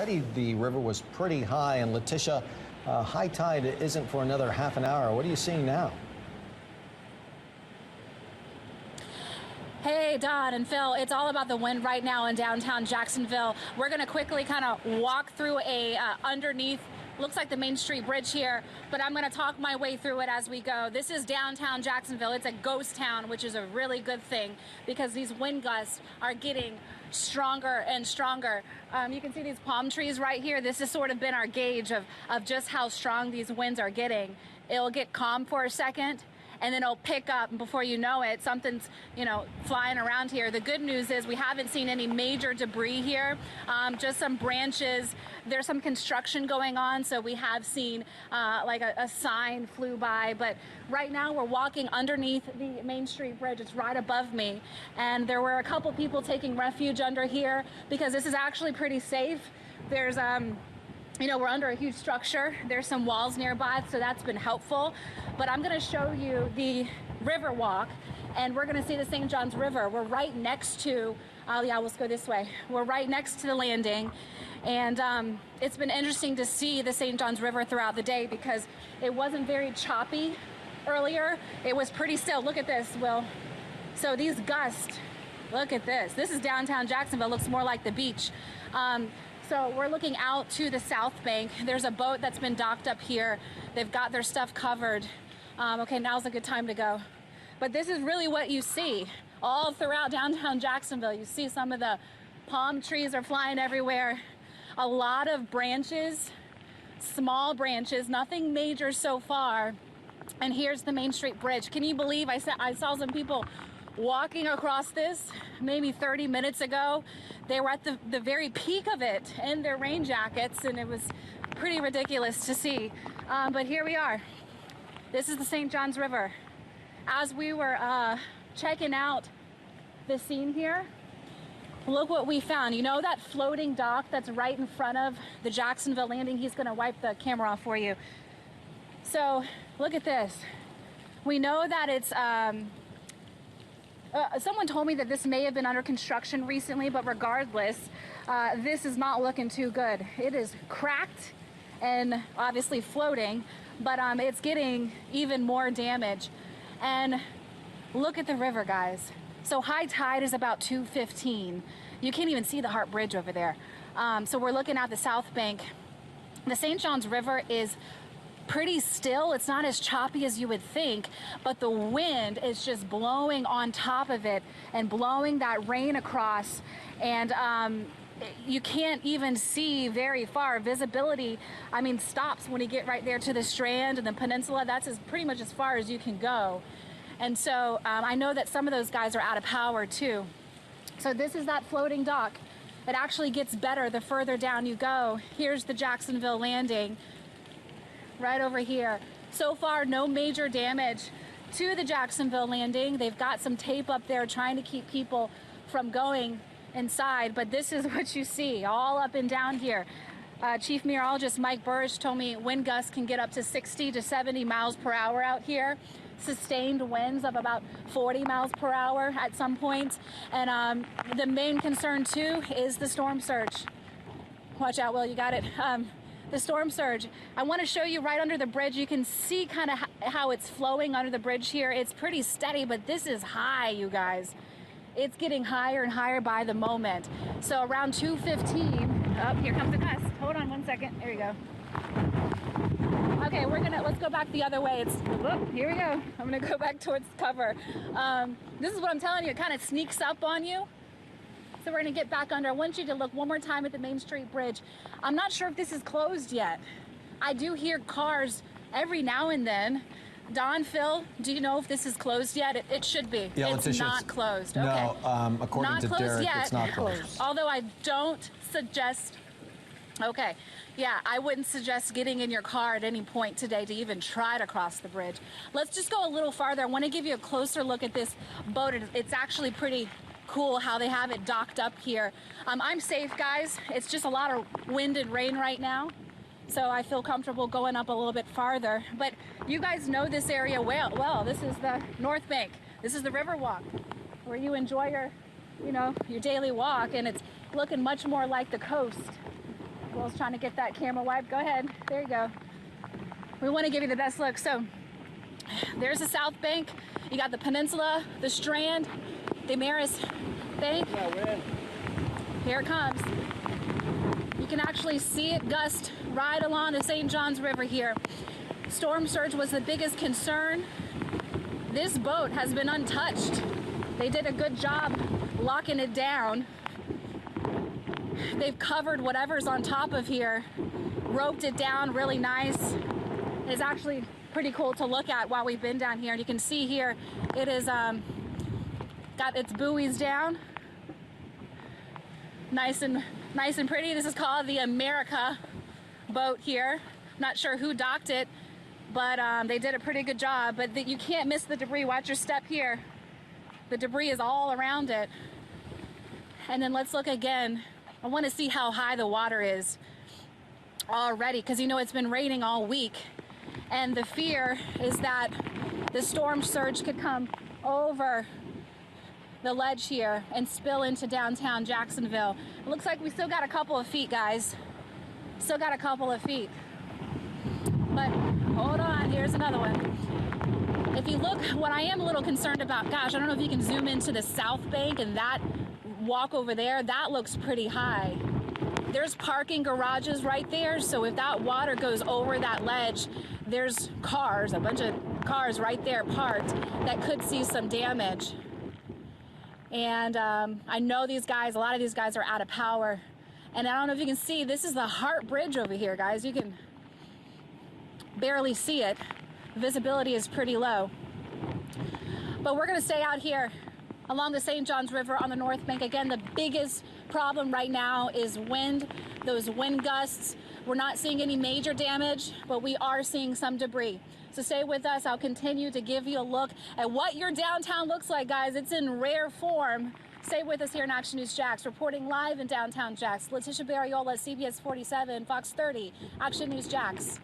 already the river was pretty high, and Letisha, high tide isn't for another half an hour. What are you seeing now? Hey, Don and Phil, it's all about the wind right now in downtown Jacksonville. We're going to quickly kind of walk through a underneath, looks like the Main Street Bridge here, but I'm going to talk my way through it as we go. This is downtown Jacksonville. It's a ghost town, which is a really good thing because these wind gusts are getting stronger and stronger. You can see these palm trees right here. This has sort of been our gauge of just how strong these winds are getting. It'll get calm for a second, and then it'll pick up, and before you know it, something's, flying around here. The good news is we haven't seen any major debris here, just some branches. There's some construction going on, so we have seen like a sign flew by, but right now we're walking underneath the Main Street Bridge. It's right above me, and there were a couple people taking refuge under here because this is actually pretty safe. There's we're under a huge structure. There's some walls nearby, so that's been helpful. But I'm gonna show you the river walk, and we're gonna see the St. John's River. We're right next to, let's go this way. We're right next to the landing, and it's been interesting to see the St. John's River throughout the day because it wasn't very choppy earlier. It was pretty still. Look at this, Will. So these gusts, look at this. This is downtown Jacksonville. Looks more like the beach. So we're looking out to the south bank. There's a boat that's been docked up here. They've got their stuff covered. Okay, now's a good time to go. But this is really what you see all throughout downtown Jacksonville. You see some of the palm trees are flying everywhere. A lot of branches, small branches, nothing major so far. And here's the Main Street Bridge. Can you believe I saw some people walking across this maybe 30 minutes ago? They were at the very peak of it in their rain jackets, and it was pretty ridiculous to see. But here we are. This is the St. John's River. As we were checking out the scene here, look what we found. You know that floating dock that's right in front of the Jacksonville landing? He's gonna wipe the camera off for you. So look at this. We know that it's someone told me that this may have been under construction recently, but regardless, this is not looking too good. It is cracked and obviously floating, but it's getting even more damage. And look at the river, guys. So high tide is about 2:15. You can't even see the Hart Bridge over there. So we're looking at the south bank. The St. John's River is pretty still. It's not as choppy as you would think, but the wind is just blowing on top of it and blowing that rain across, and you can't even see very far. Visibility, stops when you get right there to the Strand and the peninsula. That's pretty much as far as you can go. And so I know that some of those guys are out of power too. So this is that floating dock. It actually gets better the further down you go. Here's the Jacksonville landing right over here. So far, no major damage to the Jacksonville landing. They've got some tape up there trying to keep people from going inside, but this is what you see all up and down here. Chief Meteorologist Mike Burrish told me wind gusts can get up to 60 to 70 miles per hour out here. Sustained winds of about 40 miles per hour at some points. And the main concern too is the storm surge. Watch out, Will, you got it. The storm surge. I want to show you right under the bridge. You can see kind of how it's flowing under the bridge here. It's pretty steady, but this is high, you guys. It's getting higher and higher by the moment. So around 2:15, oh, here comes a gust. Hold on one second. There you go. Okay, let's go back the other way. Here we go. I'm gonna go back towards cover. This is what I'm telling you. It kind of sneaks up on you. So we're gonna get back under. I want you to look one more time at the Main Street Bridge. I'm not sure if this is closed yet. I do hear cars every now and then. Don, Phil, do you know if this is closed yet? It should be. Yeah, it's Letisha, not closed. No, okay. According not to closed Derek, yet. it's not closed. Although I don't suggest, okay, yeah, I wouldn't suggest getting in your car at any point today to even try to cross the bridge. Let's just go a little farther. I want to give you a closer look at this boat. It's actually pretty cool how they have it docked up here. I'm safe, guys. It's just a lot of wind and rain right now, so I feel comfortable going up a little bit farther. But you guys know this area well. This is the North Bank. This is the river walk where you enjoy your daily walk, and it's looking much more like the coast Will's trying to get that camera wiped. Go ahead. There you go. We want to give you the best look. So there's the South Bank. You got the peninsula, the Strand, the Maris Bank. Here it comes. You can actually see it gust right along the St. Johns River here. Storm surge was the biggest concern. This boat has been untouched. They did a good job locking it down. They've covered whatever's on top of here, roped it down really nice. It's actually pretty cool to look at while we've been down here. And you can see here, it is got its buoys down. Nice and pretty. This is called the America boat here. Not sure who docked it, but they did a pretty good job. But you can't miss the debris. Watch your step here. The debris is all around it. And then let's look again. I want to see how high the water is already, because you know it's been raining all week. And the fear is that the storm surge could come over the ledge here and spill into downtown Jacksonville. It looks like we still got a couple of feet, guys. Still got a couple of feet. But hold on, here's another one. If you look, what I am a little concerned about, gosh, I don't know if you can zoom into the South Bank and that walk over there, that looks pretty high. There's parking garages right there, so if that water goes over that ledge, there's cars, a bunch of cars right there parked that could see some damage. And I know these guys, a lot of these guys are out of power. And I don't know if you can see, this is the Hart Bridge over here, guys. You can barely see it. Visibility is pretty low. But we're gonna stay out here along the St. Johns River on the North Bank. Again, the biggest problem right now is wind, those wind gusts. We're not seeing any major damage, but we are seeing some debris. So stay with us. I'll continue to give you a look at what your downtown looks like, guys. It's in rare form. Stay with us here in Action News Jax, reporting live in downtown Jax. Letisha Bereola, CBS 47, Fox 30, Action News Jax.